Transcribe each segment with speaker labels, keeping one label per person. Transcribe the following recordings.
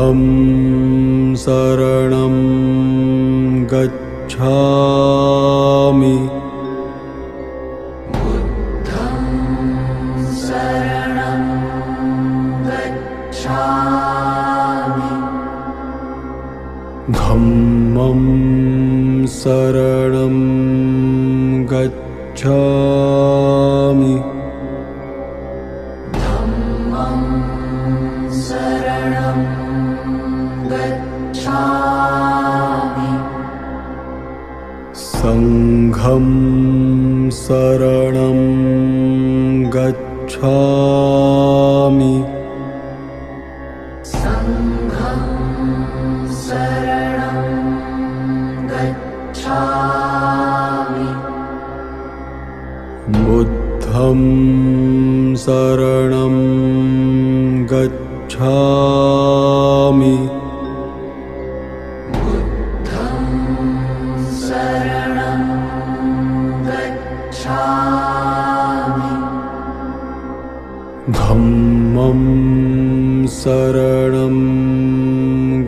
Speaker 1: बुद्धं शरणं गच्छामि।
Speaker 2: बुद्धं शरणं गच्छामि।
Speaker 1: धम्मं शरणं गच्छामि।
Speaker 2: धम्मं शरणं गच्छामि।
Speaker 1: संघं शरणं गच्छामि।
Speaker 2: संघं शरणं गच्छामि।
Speaker 1: बुद्धं शरणं गच्छामि।
Speaker 2: बुद्धं शरणं गच्छामि।
Speaker 1: धम्मं शरणं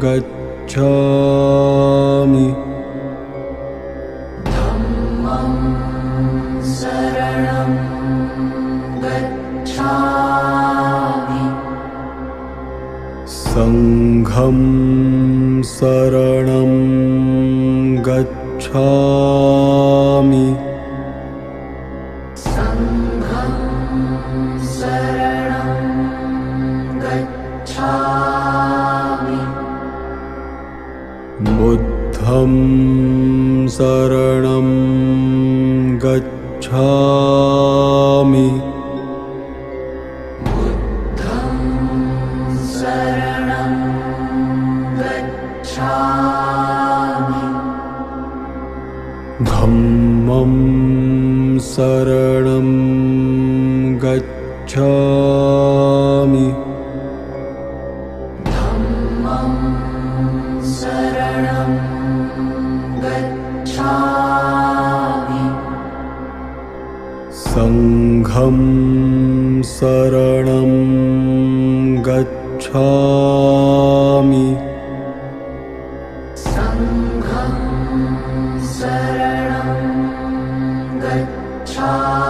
Speaker 1: गच्छामि।
Speaker 2: धम्मं शरणं गच्छामि।
Speaker 1: संघं शरणं गच्छामि।
Speaker 2: संघं शरणं गच्छामि।
Speaker 1: बुद्धं शरणं गच्छामि।
Speaker 2: बुद्धं शरणं गच्छामि।
Speaker 1: धम्मं शरणं गच्छामि।
Speaker 2: धम्मं शरणं गच्छामि।
Speaker 1: संघं शरणं गच्छामि।
Speaker 2: संघं शरणं गच्छामि।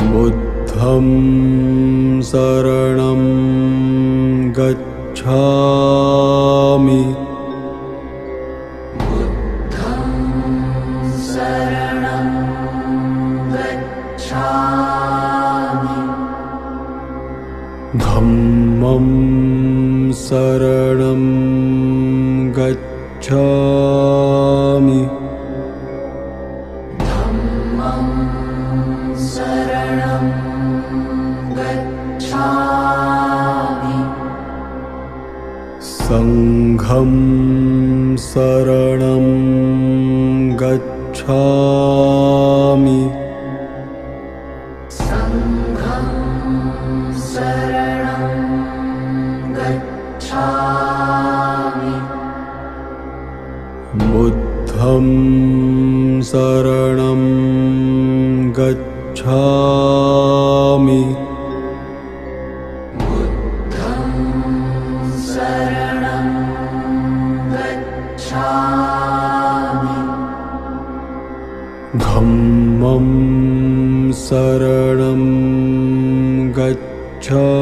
Speaker 1: बुद्धं शरणं गच्छामि।
Speaker 2: बुद्धं शरणं गच्छामि।
Speaker 1: धम्मं शरणं गच्छामि।
Speaker 2: धम्मं शरणं गच्छामि।
Speaker 1: संघं शरणं गच्छामि।
Speaker 2: संघं शरणं गच्छामि।
Speaker 1: बुद्धं शरणं गच्छामि।
Speaker 2: बुद्धं शरणं गच्छामि।
Speaker 1: धम्मं शरणं गच्छामि।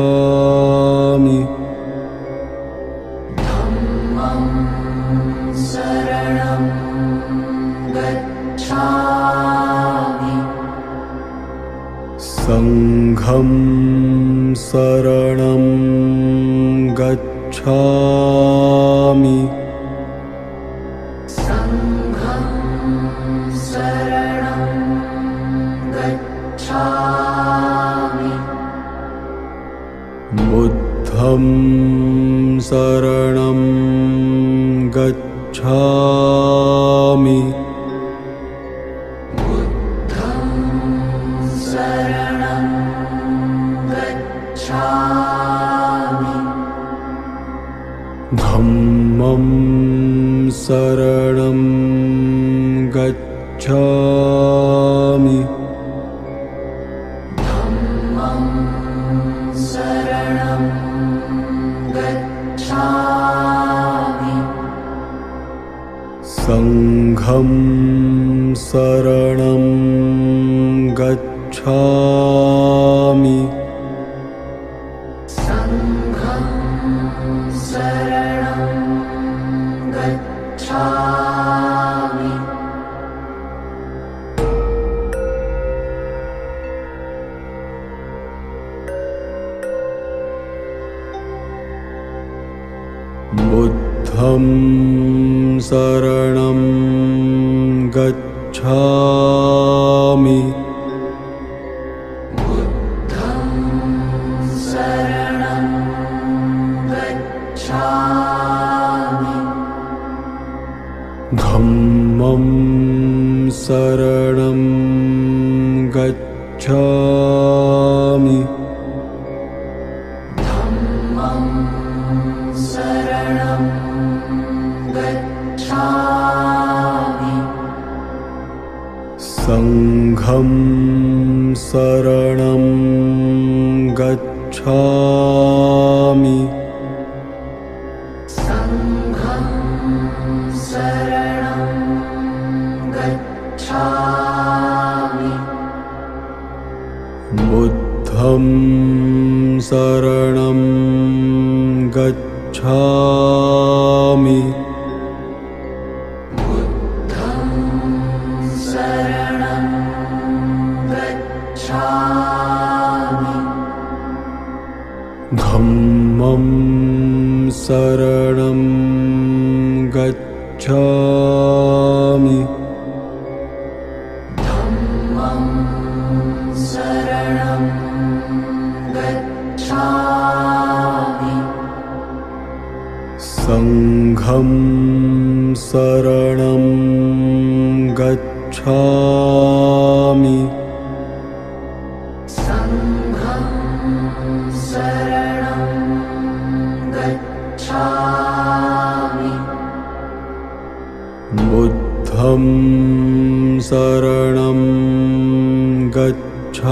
Speaker 2: धम्मं शरणं गच्छामि।
Speaker 1: संघं शरणं गच्छामि।
Speaker 2: संघं शरणं गच्छामि।
Speaker 1: बुद्धं शरणं गच्छामि।
Speaker 2: बुद्धं शरणं गच्छामि।
Speaker 1: धम्मं शरणं गच्छामि
Speaker 2: धम्मं शरणं गच्छामि
Speaker 1: संघं शरणं गच्छामि
Speaker 2: संघं शरणं गच्छामि
Speaker 1: बुद्धं शरणं गच्छामि
Speaker 2: बुद्धं शरणं गच्छामि
Speaker 1: धम्मं शरणं गच्छामि
Speaker 2: धम्मं शरणं गच्छामि
Speaker 1: संघं शरणं गच्छामि
Speaker 2: संघं शरणं गच्छामि
Speaker 1: बुद्धं शरणं गच्छामि
Speaker 2: बुद्धं शरणं गच्छामि
Speaker 1: धम्मं शरणं गच्छामि
Speaker 2: धम्मं शरणं गच्छामि
Speaker 1: संघं शरणं गच्छामि
Speaker 2: संघं शरणं गच्छामि
Speaker 1: बुद्धं शरणं गच्छामि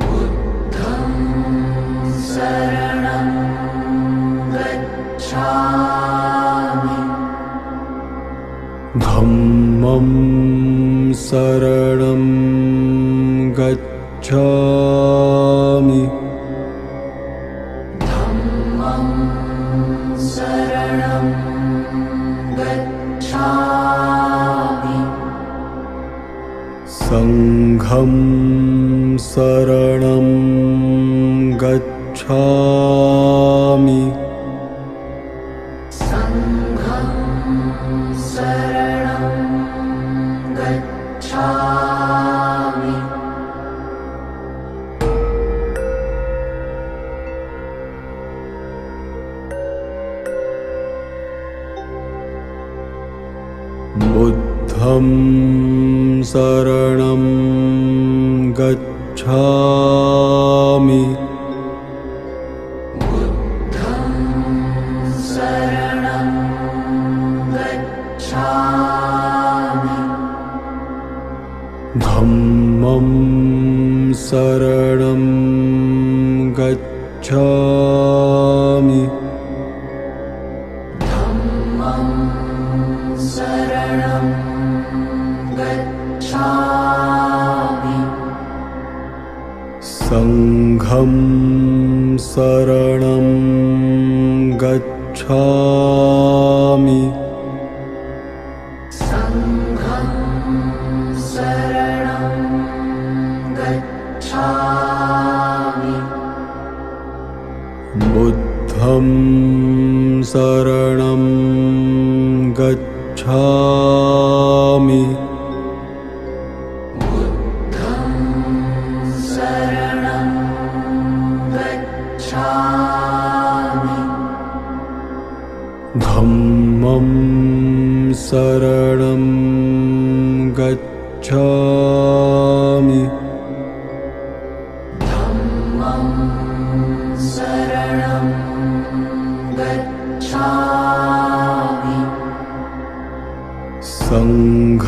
Speaker 2: बुद्धं शरणं गच्छामि
Speaker 1: धम्मं शरणं गच्छामि
Speaker 2: धम्मं शरणं गच्छामि
Speaker 1: संघं शरणं गच्छामि
Speaker 2: संघं शरणं गच्छामि
Speaker 1: बुद्धं शरणं गच्छामि
Speaker 2: बुद्धं शरणं गच्छामि
Speaker 1: धम्मं शरणं गच्छामि
Speaker 2: धम्मं शरणं गच्छामि
Speaker 1: संघं शरणं गच्छामि
Speaker 2: संघं शरणं गच्छामि
Speaker 1: बुद्धं शरणं गच्छामि
Speaker 2: बुद्धं शरणं गच्छामि
Speaker 1: धम्मं शरणं गच्छामि
Speaker 2: धम्मं शरणं गच्छामि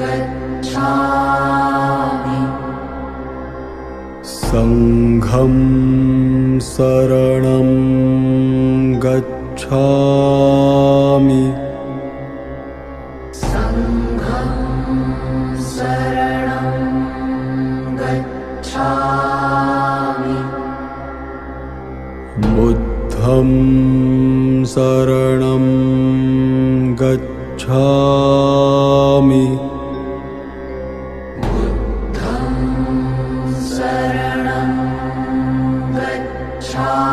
Speaker 2: गच्छामि
Speaker 1: संघं शरणं गच्छामि
Speaker 2: संघं शरणं
Speaker 1: बुद्धं शरणं गच्छामि
Speaker 2: बुद्धं शरणं गच्छामि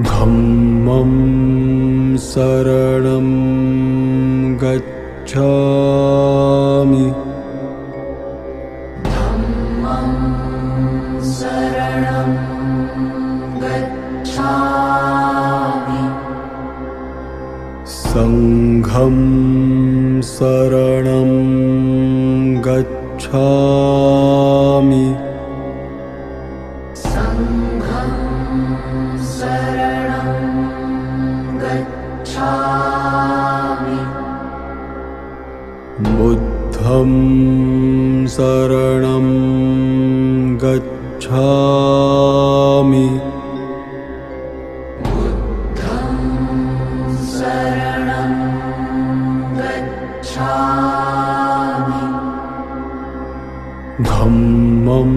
Speaker 1: धम्मं शरणं गच्छामि
Speaker 2: धम्मं शरणं गच्छामि
Speaker 1: संघं शरणं गच्छामि
Speaker 2: संघं शरणं गच्छामि
Speaker 1: बुद्धं शरणं गच्छामि
Speaker 2: बुद्धं शरणं गच्छामि
Speaker 1: धम्मं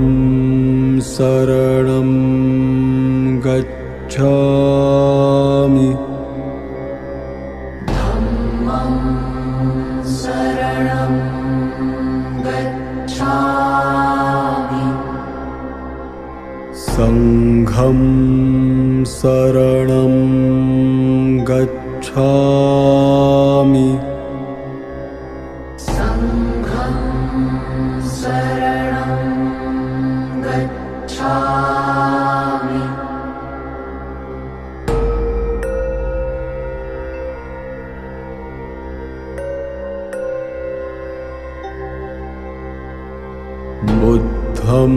Speaker 1: शरणं गच्छामि
Speaker 2: धम्मं शरणं गच्छामि
Speaker 1: संघं शरणं गच्छामि
Speaker 2: संघं शरणं गच्छामि
Speaker 1: बुद्धं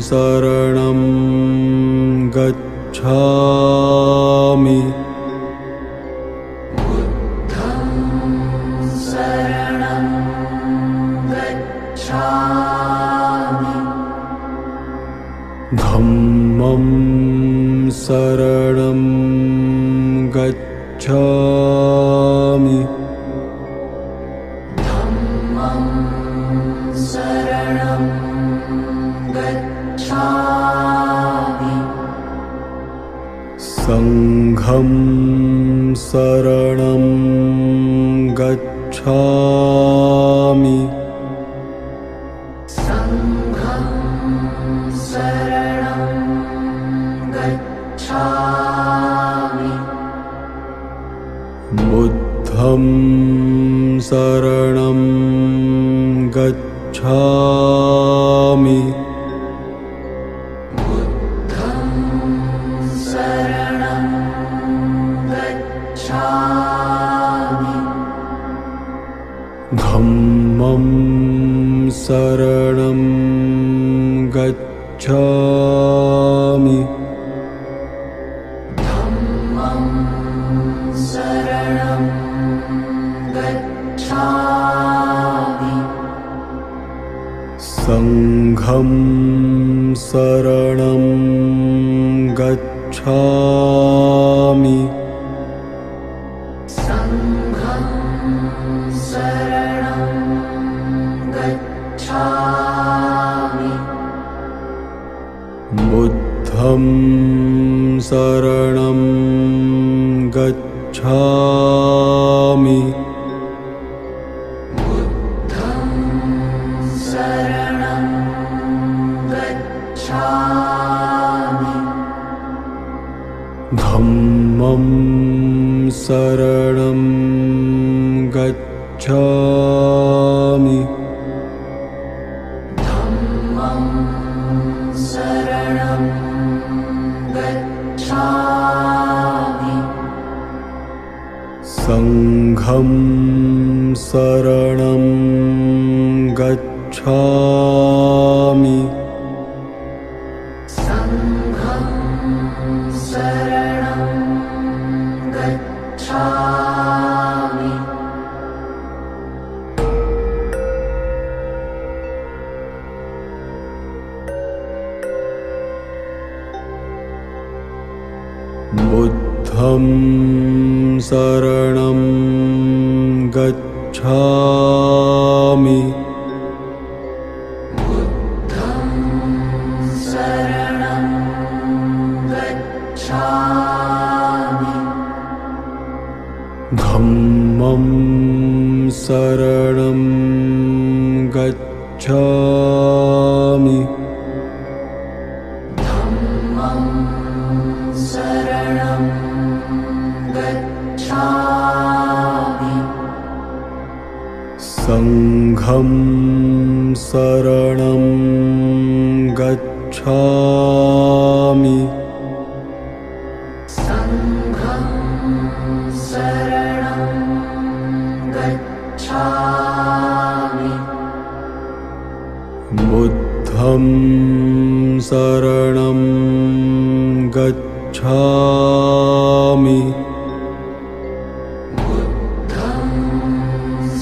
Speaker 1: शरणं गच्छामि
Speaker 2: बुद्धं शरणं गच्छामि
Speaker 1: धम्मं शरणं गच्छामि
Speaker 2: धम्मं शरणं गच्छामि
Speaker 1: संघं शरणं गच्छामि
Speaker 2: संघं शरणं गच्छामि
Speaker 1: बुद्धं शरणं गच्छामि
Speaker 2: बुद्धं शरणं गच्छामि
Speaker 1: धम्मं शरणं गच्छामि
Speaker 2: धम्मं शरणं गच्छामि
Speaker 1: संघं शरणं गच्छामि
Speaker 2: संघं शरणं गच्छामि
Speaker 1: बुद्धं शरणं गच्छामि
Speaker 2: बुद्धं शरणं गच्छामि
Speaker 1: धम्मं शरणं गच्छामि
Speaker 2: धम्मं शरणं गच्छामि
Speaker 1: संघं शरणं गच्छामि
Speaker 2: संघं शरणं गच्छामि
Speaker 1: बुद्धं शरणं गच्छामि
Speaker 2: बुद्धं शरणं
Speaker 1: गच्छामि
Speaker 2: धम्मं शरणं गच्छामि
Speaker 1: संघं शरणं गच्छामि
Speaker 2: संघं शरणं गच्छामि
Speaker 1: बुद्धं शरणं गच्छामि
Speaker 2: बुद्धं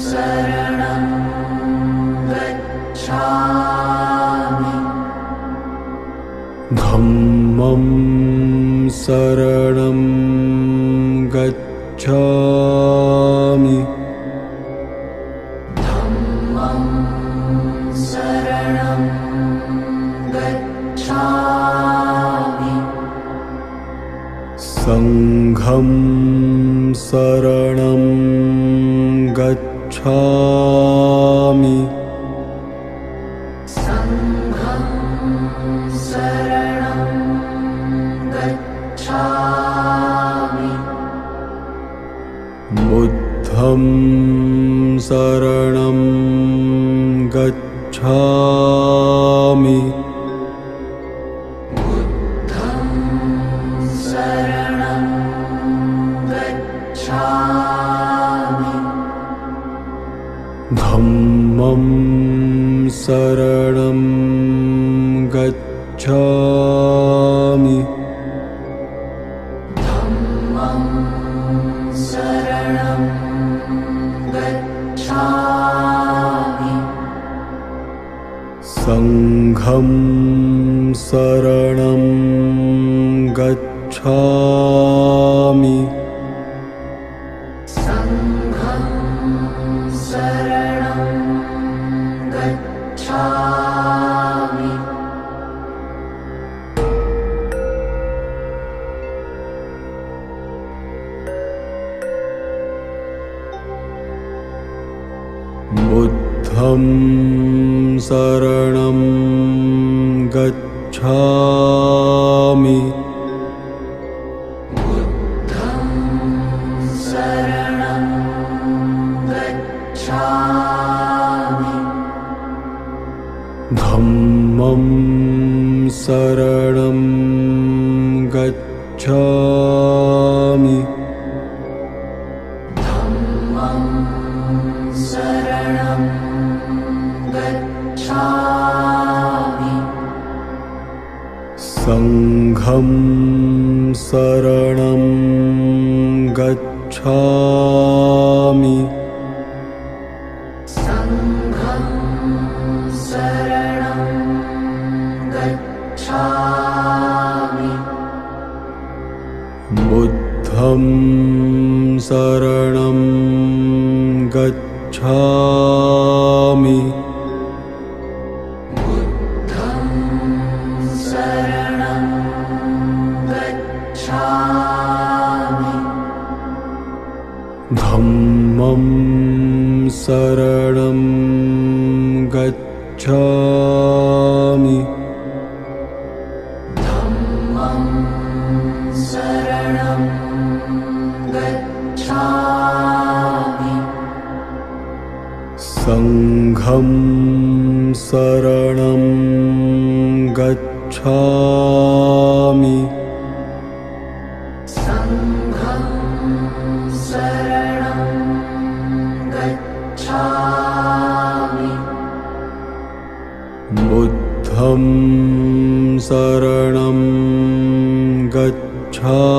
Speaker 2: शरणं गच्छामि
Speaker 1: धम्मं शरणं गच्छामि
Speaker 2: धम्मं शरणं गच्छामि
Speaker 1: संघं शरणं गच्छामि
Speaker 2: संघं शरणं गच्छामि
Speaker 1: बुद्धं शरणं गच्छामि
Speaker 2: बुद्धं शरणं गच्छामि
Speaker 1: धम्मं शरणं गच्छामि
Speaker 2: धम्मं शरणं गच्छामि
Speaker 1: संघं शरणं गच्छामि
Speaker 2: संघं शरणं गच्छामि
Speaker 1: बुद्धं शरणं गच्छामि
Speaker 2: बुद्धं शरणं गच्छामि
Speaker 1: धम्मं शरणं गच्छामि
Speaker 2: धम्मं शरणं गच्छामि
Speaker 1: संघं शरणं गच्छामि
Speaker 2: संघं शरणं गच्छामि
Speaker 1: बुद्धं शरणं गच्छामि
Speaker 2: बुद्धं शरणं गच्छामि
Speaker 1: धम्मं शरणं गच्छामि
Speaker 2: धम्मं शरणं गच्छामि
Speaker 1: संघं शरणं गच्छामि
Speaker 2: संघं शरणं गच्छामि
Speaker 1: बुद्धं शरणं गच्छामि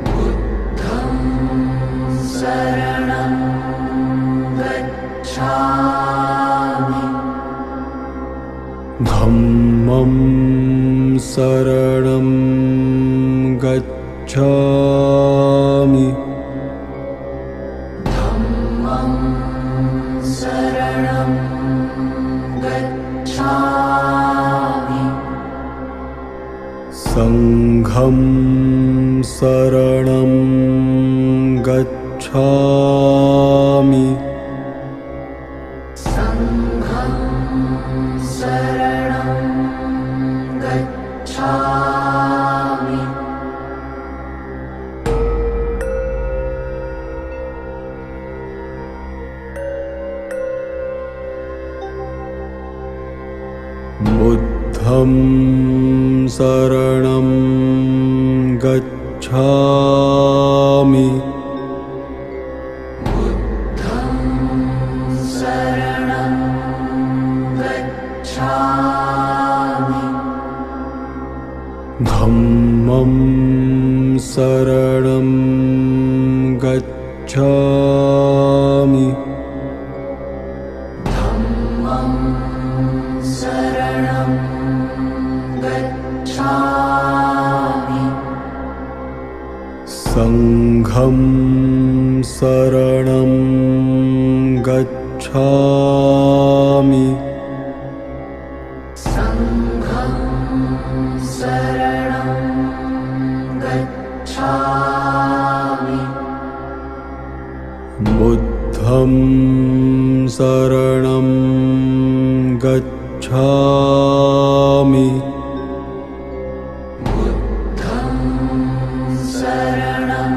Speaker 2: बुद्धं शरणं गच्छामि
Speaker 1: धम्मं शरणं गच्छामि
Speaker 2: धम्मं शरणं गच्छामि
Speaker 1: संघं शरणं गच्छामि
Speaker 2: संघं शरणं गच्छामि।
Speaker 1: बुद्धं शरणं गच्छामि।
Speaker 2: बुद्धं शरणं गच्छामि।
Speaker 1: धम्मं शरणं गच्छामि।
Speaker 2: धम्मं शरणं गच्छामि।
Speaker 1: संघं शरणं गच्छामि।
Speaker 2: संघं शरणं गच्छामि।
Speaker 1: बुद्धं शरणं गच्छामि।
Speaker 2: बुद्धं शरणं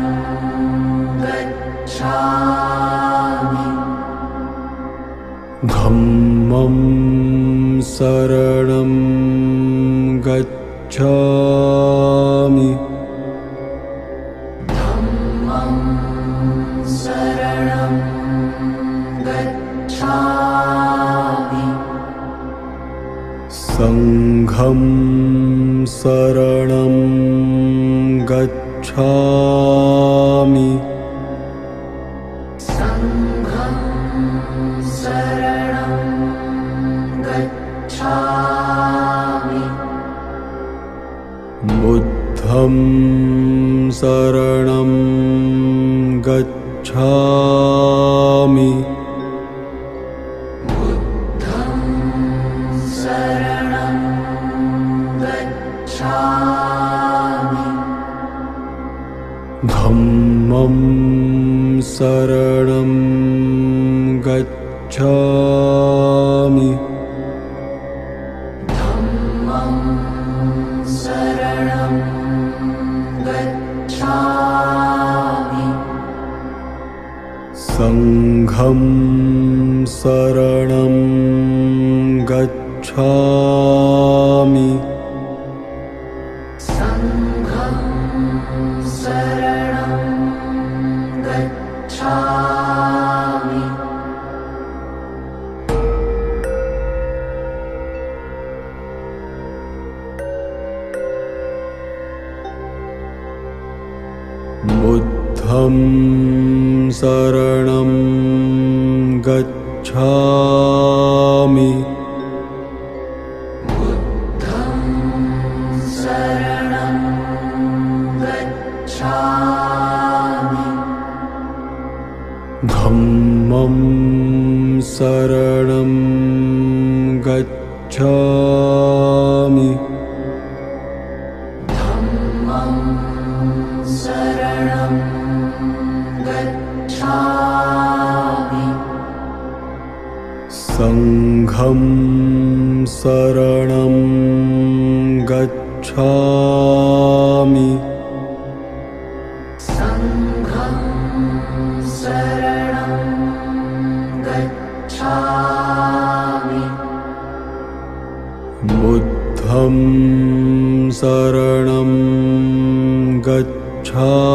Speaker 2: गच्छामि।
Speaker 1: धम्मं शरणं गच्छामि।
Speaker 2: धम्मं शरणं गच्छामि।
Speaker 1: संघं शरणं गच्छामि।
Speaker 2: संघं शरणं गच्छामि।
Speaker 1: बुद्धं शरणं गच्छामि।
Speaker 2: बुद्धं शरणं गच्छामि।
Speaker 1: धम्मं शरणं गच्छामि।
Speaker 2: धम्मं शरणं गच्छामि।
Speaker 1: संघं शरणं गच्छामि।
Speaker 2: संघं शरणं गच्छामि।
Speaker 1: बुद्धं शरणं गच्छामि।
Speaker 2: बुद्धं शरणं गच्छामि।
Speaker 1: धम्मं शरणं गच्छामि।
Speaker 2: धम्मं शरणं गच्छामि।
Speaker 1: संघं शरणं गच्छामि।
Speaker 2: संघं शरणं गच्छामि।
Speaker 1: बुद्धं शरणं गच्छामि।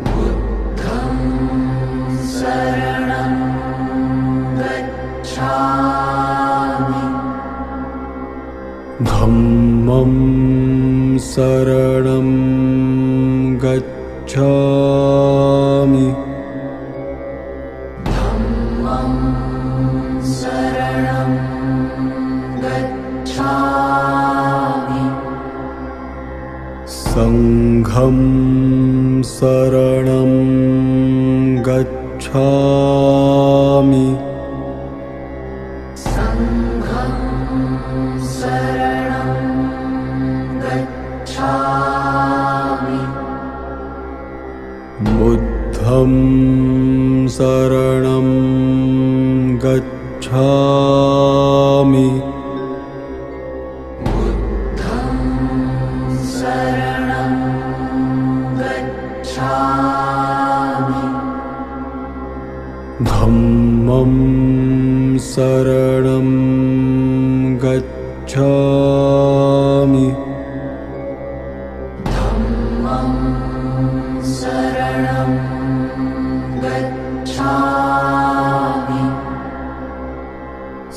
Speaker 2: बुद्धं शरणं गच्छामि।
Speaker 1: धम्मं शरणं गच्छामि।
Speaker 2: धम्मं शरणं गच्छामि।
Speaker 1: संघं शरणं गच्छामि।
Speaker 2: संघं शरणं गच्छामि।
Speaker 1: बुद्धं शरणं गच्छामि
Speaker 2: बुद्धं शरणं गच्छामि
Speaker 1: धम्मं शरणं गच्छामि
Speaker 2: धम्मं शरणं गच्छामि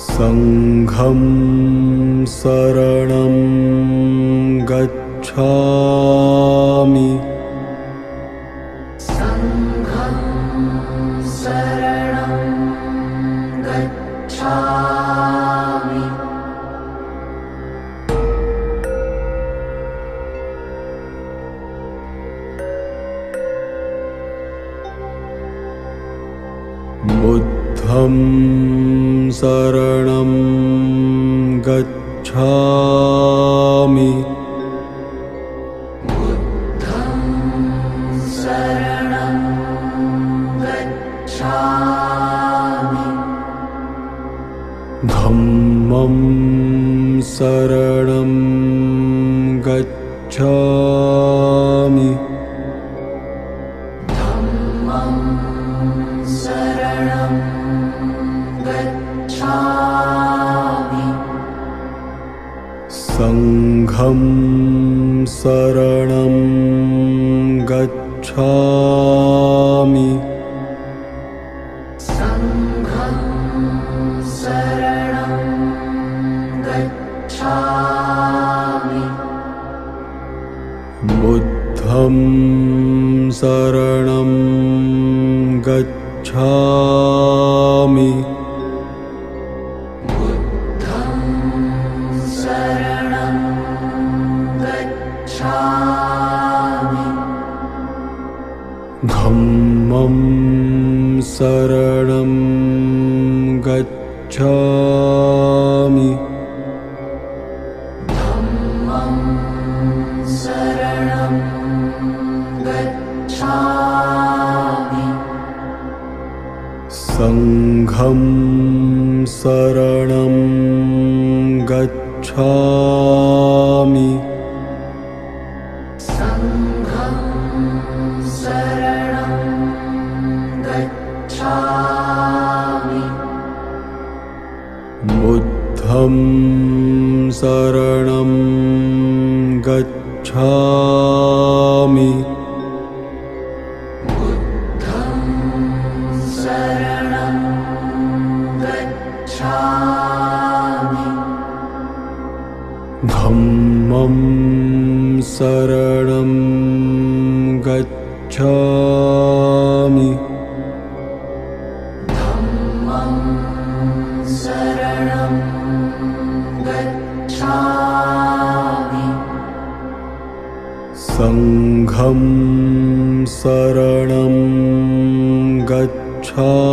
Speaker 1: संघं शरणं गच्छामि
Speaker 2: संघं शरणं गच्छामि
Speaker 1: बुद्धं शरणं गच्छामि
Speaker 2: बुद्धं शरणं गच्छामि
Speaker 1: धम्मं शरणं गच्छामि
Speaker 2: धम्मं शरणं गच्छामि
Speaker 1: संघं शरणं गच्छामि
Speaker 2: संघं शरणं गच्छामि
Speaker 1: बुद्धं शरणं गच्छामि
Speaker 2: बुद्धं शरणं गच्छामि
Speaker 1: धम्मं शरणं गच्छामि
Speaker 2: धम्मं शरणं गच्छामि
Speaker 1: संघं शरणं गच्छामि
Speaker 2: संघं शरणं गच्छामि
Speaker 1: बुद्धं शरणं गच्छामि
Speaker 2: बुद्धं शरणं गच्छामि
Speaker 1: धम्मं शरणं गच्छामि
Speaker 2: धम्मं शरणं गच्छामि
Speaker 1: संघं शरणं गच्छामि